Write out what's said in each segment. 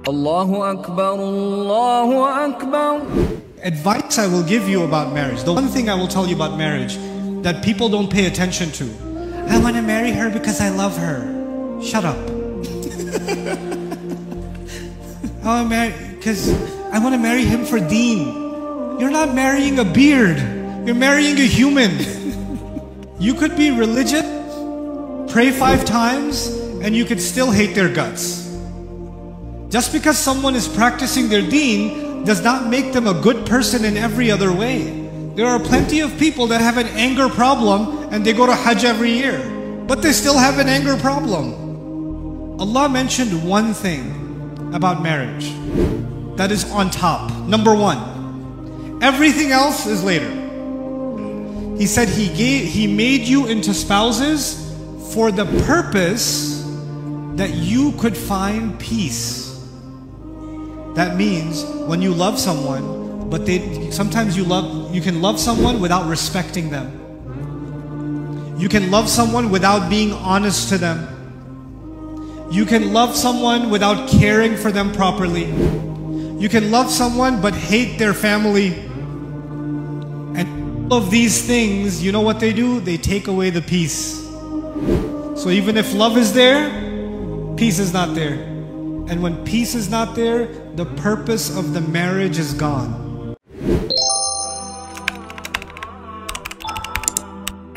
Allahu Akbar, Allahu Akbar. Advice I will give you about marriage. The one thing I will tell you about marriage that people don't pay attention to. I want to marry her because I love her. Shut up. I want to marry him for deen. You're not marrying a beard. You're marrying a human. You could be religious, pray 5 times, and you could still hate their guts. Just because someone is practicing their deen does not make them a good person in every other way. There are plenty of people that have an anger problem and they go to Hajj every year, but they still have an anger problem. Allah mentioned one thing about marriage that is on top. Number 1, everything else is later. He said He made you into spouses for the purpose that you could find peace. That means when you love someone, but sometimes you can love someone without respecting them. You can love someone without being honest to them. You can love someone without caring for them properly. You can love someone but hate their family. And all of these things, you know what they do? They take away the peace. So even if love is there, peace is not there. And when peace is not there, the purpose of the marriage is gone.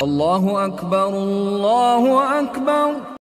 Allahu Akbar, Allahu Akbar.